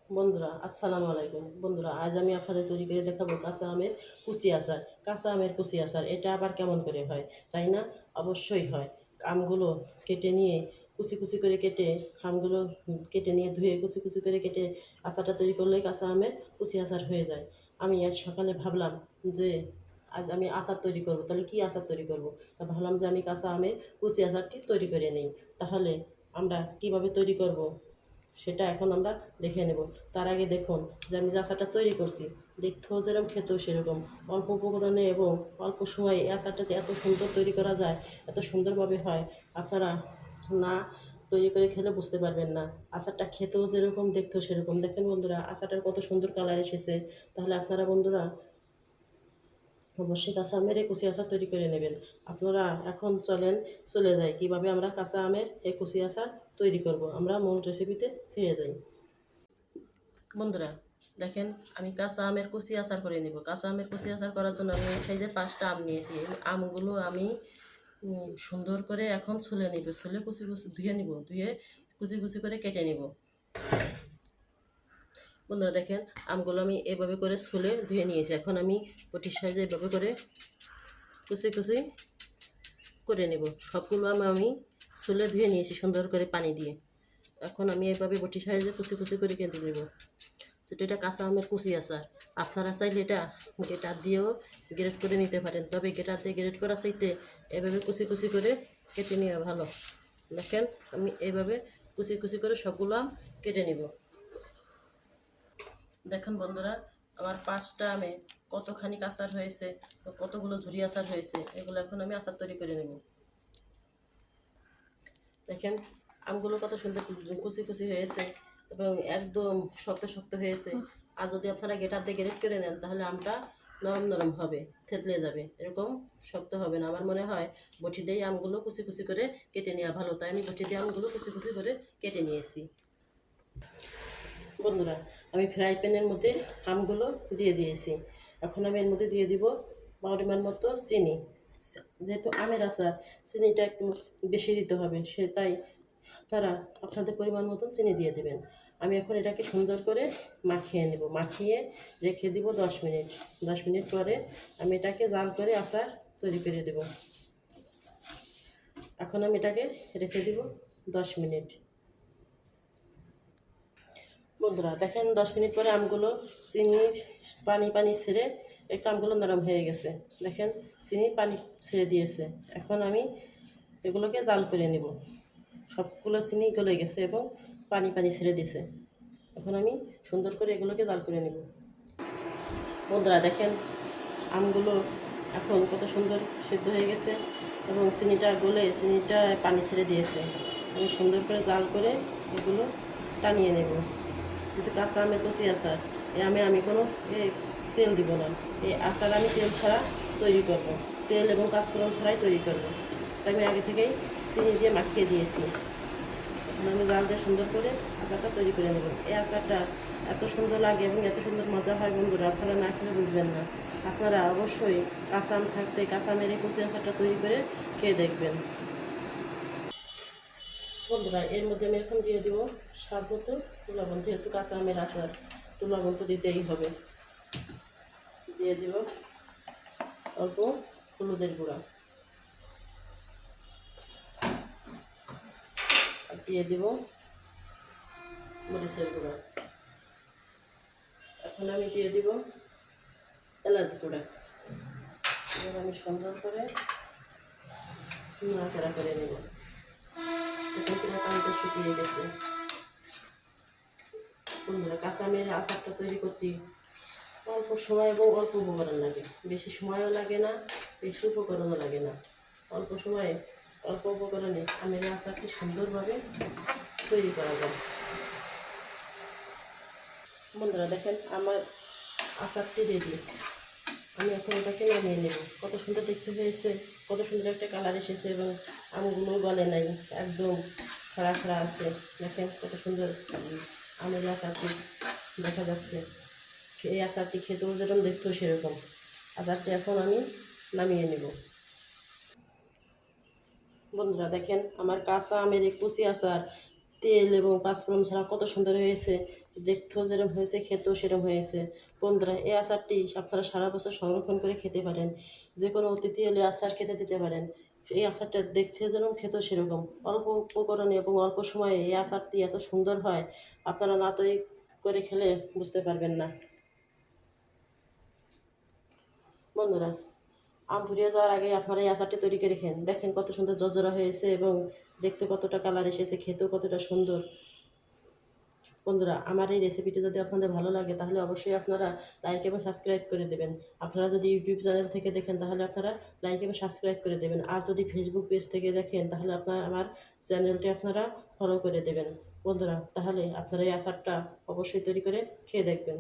বন্ধুরা আসসালামু আলাইকুম। বন্ধুরা আজ আমি আপনাদের তৈরি করে দেখাবো কাঁচা আমের কুচি আচার। কাঁচা আমের কুচি আচার এটা আবার কেমন করে হয়, তাই না? অবশ্যই হয়। আমগুলো কেটে নিয়ে কুচি কুচি করে কেটে আমগুলো কেটে নিয়ে ধুয়ে কুচি কুচি করে কেটে আচারটা তৈরি করলেই কাঁচা আমের কুচি আচার হয়ে যায়। আমি আজ সকালে ভাবলাম যে আজ আমি আচার তৈরি করব, তাহলে কি আচার তৈরি করব? তা ভাবলাম যে আমি কাঁচা আমের কুচি আচারটি তৈরি করে নিই। তাহলে আমরা কিভাবে তৈরি করব সেটা এখন আমরা দেখে নেব। তার আগে দেখুন যে আমি যে আচারটা তৈরি করছি, দেখতেও যেরকম খেতেও সেরকম। অল্প উপকরণে এবং অল্প সময়ে এই আচারটা যে এত সুন্দর তৈরি করা যায়, এত সুন্দরভাবে হয়, আপনারা না তৈরি করে খেলে বুঝতে পারবেন না। আচারটা খেতেও যেরকম দেখতেও সেরকম। দেখেন বন্ধুরা আচারটার কত সুন্দর কালার এসেছে। তাহলে আপনারা বন্ধুরা অবশ্যই কাঁচা আমের এই কুচি আচার তৈরি করে নেবেন। আপনারা এখন চলে যাই কিভাবে আমরা কাঁচা আমের এই কুচি আচার তৈরি করব। আমরা মূল রেসিপিতে ফিরে যাই। বন্ধুরা দেখেন, আমি কাঁচা আমের কুচি আচার করে নেব। কাঁচা আমের কুচি আচার করার জন্য আমি সাইজে 5টা আম নিয়েছি। এই আমগুলো আমি সুন্দর করে এখন ছুলে নিব। ছুলে কুচি কুচি ধুয়ে নিব, ধুয়ে কুচি কুচি করে কেটে নিব। বন্ধুরা দেখেন, আমগুলো আমি এভাবে করে ছুলে ধুয়ে নিয়েছি। এখন আমি বটির সাইজে এভাবে করে কুচি কুচি করে নেব। সবগুলো আমি ছুলে ধুয়ে নিয়েছি সুন্দর করে পানি দিয়ে। এখন আমি এভাবে বটির সাইজে কুচি কুচি করে কেটে নেব। যেটা এটা কাঁচা আমের কুচি আচার। আপনারা চাইলে এটা গ্রেটার দিয়েও গ্রেট করে নিতে পারেন, তবে গ্রেটার দিয়ে গ্রেট করা চাইতে এভাবে কুচি কুচি করে কেটে নেওয়া ভালো। দেখেন আমি এইভাবে কুচি কুচি করে সবগুলো আম কেটে নিব। দেখেন বন্ধুরা, আমার 5টা আমে কতখানি আচার হয়েছে, কতগুলো ঝুরি আচার হয়েছে, এগুলো এখন আমি আচার তৈরি করে নেব। দেখেন আমগুলো কত সুন্দর কুচি কুচি হয়েছে এবং একদম শক্ত শক্ত হয়েছে। আর যদি আপনারা গ্রেটার দিয়ে গ্রেট করে নেন তাহলে আমটা নরম নরম হবে, থেতলে যাবে, এরকম শক্ত হবে না। আমার মনে হয় বটি দিয়ে আমগুলো কুচি কুচি করে কেটে নেওয়া ভালো, তাই আমি বটি দিয়ে আমগুলো কুচি কুচি করে কেটে নিয়েছি। বন্ধুরা আমি ফ্রাই প্যানের মধ্যে আমগুলো দিয়ে দিয়েছি। এখন আমি এর মধ্যে দিয়ে দিব পরিমাণ মতো চিনি। যেহেতু আমের আচার চিনিটা একটু বেশি দিতে হবে, সে তাই তারা আপনাদের পরিমাণ মতন চিনি দিয়ে দেবেন। আমি এখন এটাকে সুন্দর করে মাখিয়ে নেব, মাখিয়ে রেখে দিব 10 মিনিট। 10 মিনিট পরে আমি এটাকে জাল করে আচার তৈরি করে দেব। এখন আমি এটাকে রেখে দিব 10 মিনিট। বন্ধুরা দেখেন 10 মিনিট পরে আমগুলো চিনি পানি পানি ছেড়ে একটু আমগুলো নরম হয়ে গেছে। দেখেন চিনি পানি ছেড়ে দিয়েছে। এখন আমি এগুলোকে জাল করে নেব। সবগুলো চিনি গলে গেছে এবং পানি পানি ছেড়ে দিয়েছে। এখন আমি সুন্দর করে এগুলোকে জাল করে নেব। বন্ধুরা দেখেন আমগুলো এখন কত সুন্দর সিদ্ধ হয়ে গেছে এবং চিনিটা গলে চিনিটা পানি ছেড়ে দিয়েছে। আমি সুন্দর করে জাল করে এগুলো টানিয়ে নেব। কিন্তু কাঁচা আমের কুচি আচার, এই আমি কোনো তেল দিব না। এই আচার আমি তেল ছাড়া তৈরি করব, তেল এবং পাঁচফোড়ন ছাড়াই তৈরি করব। তাই আমি আগে থেকেই চিনি দিয়ে মাখিয়ে দিয়েছি। এখন আমি জাল দিয়ে সুন্দর করে আচারটা তৈরি করে নেব। এই আচারটা এত সুন্দর লাগে এবং এত সুন্দর মজা হয় বন্ধুরা, আপনারা না খেলে বুঝবেন না। আপনারা অবশ্যই কাঁচা আম থাকতে কাঁচা আমের এই কুচি আচারটা তৈরি করে খেয়ে দেখবেন। বন্ধুরা এর মধ্যে আমি এখন দিয়ে দিব স্বাদ মতো লবণ। যেহেতু কাঁচা আমের আচার তো লবণ তো দিতেই হবে। দিয়ে দিব অল্প হলুদের গুঁড়া, আর দিয়ে দিব মরিচের গুঁড়া। এখন আমি দিয়ে দিব এলাচ গুঁড়া। এবার আমি সুন্দর করে নাড়াচাড়া করে নেব। এখন কিনা পানিটা শুকিয়ে গেছে। বন্ধুরা কাঁচা আমের আচারটা তৈরি করতে অল্প সময় এবং অল্প উপকরণ লাগে, বেশি সময়ও লাগে না, বেশি উপকরণও লাগে না। অল্প সময়ে অল্প উপকরণে আমের আচারটি সুন্দরভাবে তৈরি করা যায়। বন্ধুরা দেখেন আমার আচারটি রেডি। আমি এখন এটাকে নামিয়ে নেব। কত সুন্দর দেখতে হয়েছে, কত সুন্দর একটা কালার এসেছে এবং আমগুলো গলে নাই, একদম খাড়া খাড়া আছে। দেখেন কত সুন্দর আমের আচারটি দেখা যাচ্ছে। এই আচারটি খেতেও যেরকম দেখতেও সেরকম। আচারটি এখন আমি নামিয়ে নেব। বন্ধুরা দেখেন আমার কাঁচা আমের এই কুচি আচার তেল এবং পাঁচফোড়ন ছাড়া কত সুন্দর হয়েছে, দেখতেও যেরকম হয়েছে খেতেও সেরকম হয়েছে। বন্ধুরা, এই আচারটি আপনারা সারা বছর সংরক্ষণ করে খেতে পারেন, যে কোনো অতিথি এলে আচার খেতে দিতে পারেন। এই আচারটা দেখতে যেরকম খেতেও সেরকম, অল্প উপকরণে এবং অল্প সময়ে এই আচারটি এত সুন্দর হয়, আপনারা না তৈরি করে খেলে বুঝতে পারবেন না। বন্ধুরা, আম ফুরিয়ে যাওয়ার আগে আপনারা এই আচারটি তৈরি করে খেন, দেখেন কত সুন্দর জর্জরা হয়েছে এবং দেখতে কতটা কালার এসেছে, খেতেও কতটা সুন্দর। বন্ধুরা, আমার এই রেসিপিটি যদি আপনাদের ভালো লাগে তাহলে অবশ্যই আপনারা লাইক এবং সাবস্ক্রাইব করে দেবেন। আপনারা যদি ইউটিউব চ্যানেল থেকে দেখেন তাহলে আপনারা লাইক এবং সাবস্ক্রাইব করে দেবেন, আর যদি ফেসবুক পেজ থেকে দেখেন তাহলে আপনারা আমার চ্যানেলটি আপনারা ফলো করে দেবেন। বন্ধুরা, তাহলে আপনারা এই আচারটা অবশ্যই তৈরি করে খেয়ে দেখবেন।